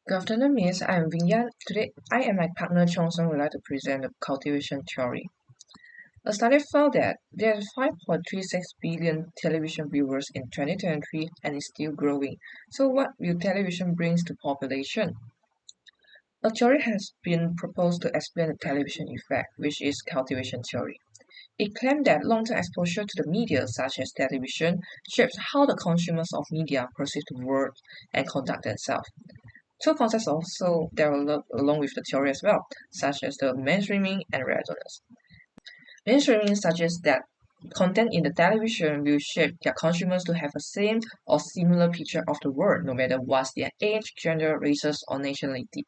Good afternoon, Miss. I am Vinyan. Today, I and my partner Chong Song would like to present the cultivation theory. A study found that there are 5.36 billion television viewers in 2023 and is still growing. So, what will television brings to population? A theory has been proposed to explain the television effect, which is cultivation theory. It claimed that long-term exposure to the media, such as television, shapes how the consumers of media perceive the world and conduct themselves. Two concepts also developed along with the theory as well, such as the mainstreaming and resonance. Mainstreaming suggests that content in the television will shape their consumers to have a same or similar picture of the world, no matter what's their age, gender, races, or nationality.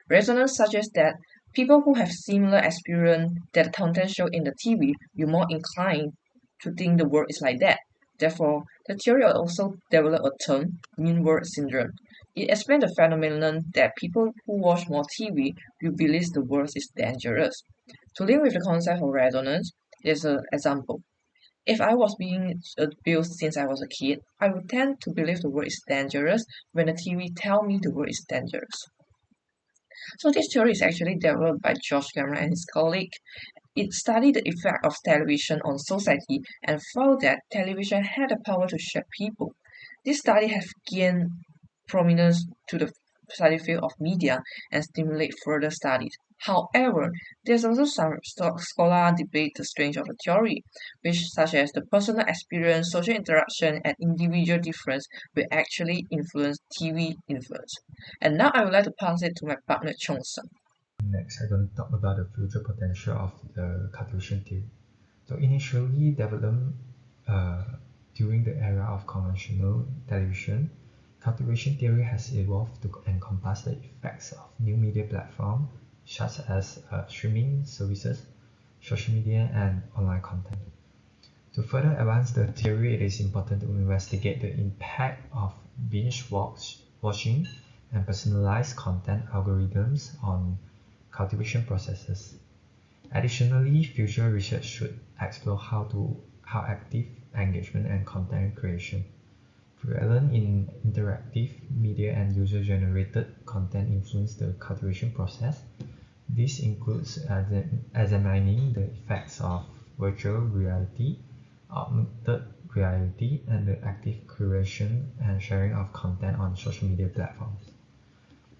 Resonance suggests that people who have similar experience that the content shown in the TV will more inclined to think the world is like that. Therefore, the theory also developed a term, mean world syndrome. It explains the phenomenon that people who watch more TV will believe the world is dangerous. To link with the concept of resonance, here's an example. If I was being abused since I was a kid, I would tend to believe the world is dangerous when the TV tell me the world is dangerous. So this theory is actually developed by George Cameron and his colleague. It studied the effect of television on society and found that television had the power to shape people. This study has gained prominence to the study field of media and stimulate further studies. However, there's also some scholar debate the strength of the theory, which such as the personal experience, social interaction, and individual difference will actually influence TV influence. And now I would like to pass it to my partner Chong Sung. Next, I'm going to talk about the future potential of the cultivation theory. So initially developed during the era of conventional television, cultivation theory has evolved to encompass the effects of new media platforms such as streaming services, social media, and online content. To further advance the theory, it is important to investigate the impact of watching and personalized content algorithms on cultivation processes. Additionally, future research should explore how active engagement and content creation prevalent in interactive media and user-generated content influence the cultivation process. This includes examining the effects of virtual reality, augmented reality, and the active curation and sharing of content on social media platforms.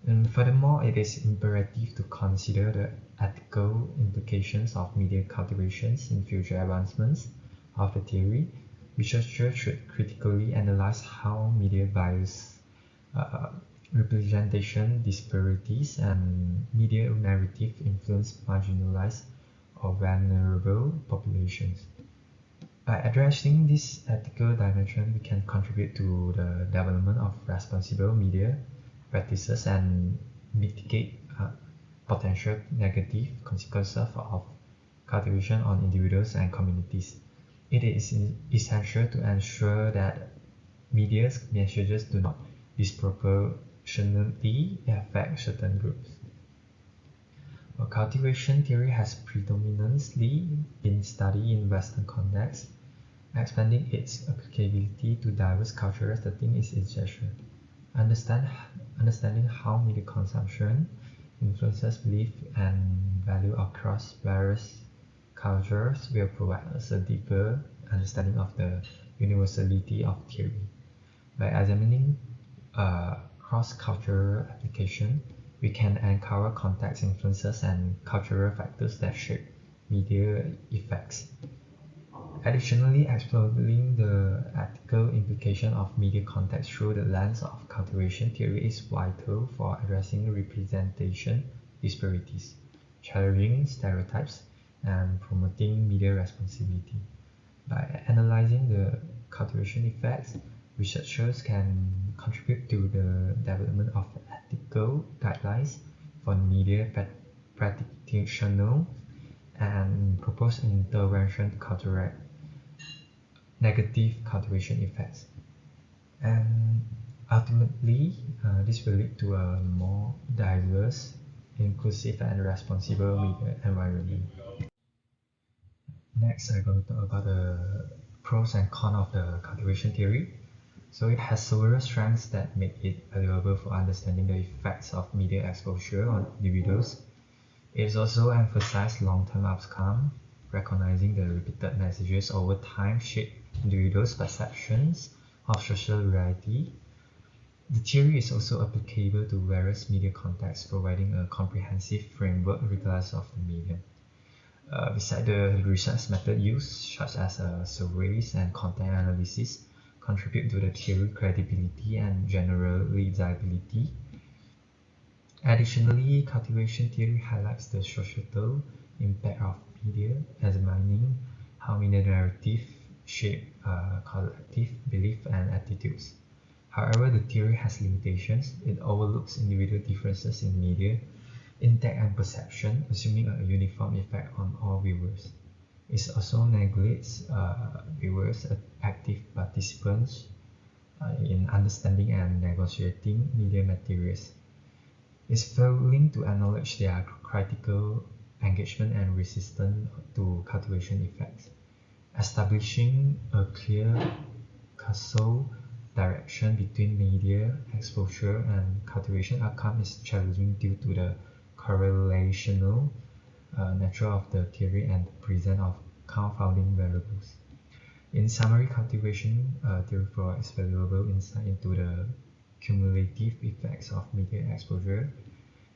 And furthermore, it is imperative to consider the ethical implications of media cultivations in future advancements of the theory. Researchers should critically analyze how media bias, representation disparities, and media narrative influence marginalized or vulnerable populations. By addressing this ethical dimension, we can contribute to the development of responsible media practices and mitigate potential negative consequences of cultivation on individuals and communities. It is essential to ensure that media's messages do not disproportionately affect certain groups. Cultivation theory has predominantly been studied in Western contexts. Expanding its applicability to diverse cultural settings is essential. Understanding how media consumption influences belief and value across various cultures will provide us a deeper understanding of the universality of theory. By examining cross-cultural application, we can uncover context influences and cultural factors that shape media effects. Additionally, exploring the ethical implication of media context through the lens of cultivation theory is vital for addressing representation disparities, challenging stereotypes, and promoting media responsibility. By analyzing the cultivation effects, researchers can contribute to the development of ethical guidelines for media practitioners and propose intervention to counteract negative cultivation effects. And ultimately, this will lead to a more diverse, inclusive, and responsible media environment. Next, I'm going to talk about the pros and cons of the cultivation theory. So it has several strengths that make it valuable for understanding the effects of media exposure on individuals. It also emphasizes long-term outcome, recognizing the repeated messages over time shape individuals' perceptions of social reality. The theory is also applicable to various media contexts, providing a comprehensive framework regardless of the medium. Besides the research method used, such as surveys and content analysis, contribute to the theory credibility and generalizability. Additionally, cultivation theory highlights the societal impact of media, examining how media narrative shape collective belief and attitudes. However, the theory has limitations. It overlooks individual differences in media intent and perception, assuming a uniform effect on all viewers. It also neglects viewers as active participants in understanding and negotiating media materials. It's failing to acknowledge their critical engagement and resistance to cultivation effects. Establishing a clear causal direction between media exposure and cultivation outcome is challenging due to the correlational nature of the theory and the presence of confounding variables. In summary, cultivation theory provides valuable insight into the cumulative effects of media exposure.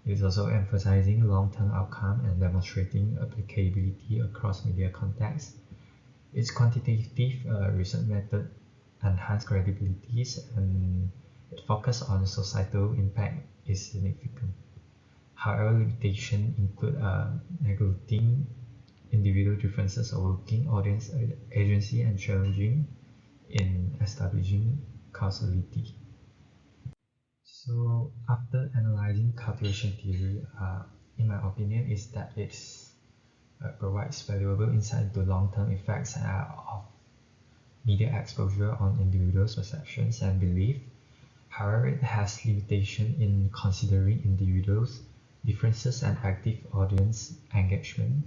It is also emphasizing long-term outcome and demonstrating applicability across media contexts. Its quantitative research method enhance credibility and its focus on societal impact is significant. However, limitations include neglecting individual differences, overlooking audience agency, and challenging in establishing causality. So, after analyzing cultivation theory, in my opinion, is that it provides valuable insight into long-term effects of media exposure on individuals' perceptions and belief. However, it has limitation in considering individuals' differences and active audience engagement.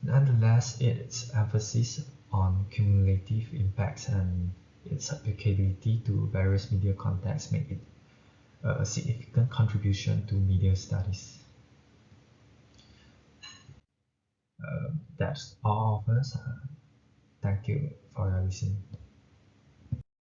Nonetheless, its emphasis on cumulative impacts and its applicability to various media contexts make it a significant contribution to media studies. That's all of us. Thank you for your listening.